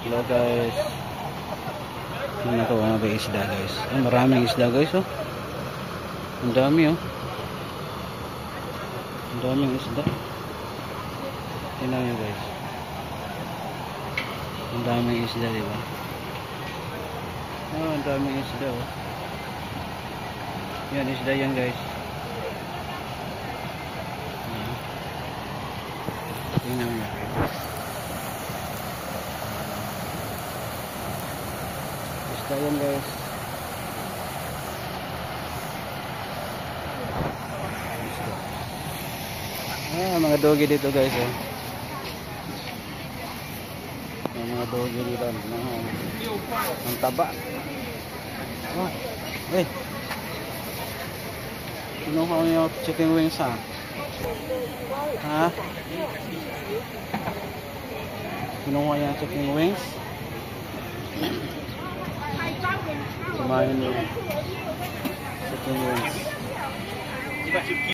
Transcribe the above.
Hello guys. Tingnan natin kung ano ba yung isda guys. Ay, maraming isda guys oh. Ang dami oh. Ang daming isda. Tingnan nyo guys. Ang daming isda diba? Oh, ang daming isda oh. Yan isda yan guys. Tingnan nyo. Isda yan guys. Mga dogi dito guys oh. Mga dogi dito. Ang taba. Oh. Eh. Kinuha ko yung chicken wings ha. Ha? Kinuha yung chicken wings. Kumain yung chicken wings.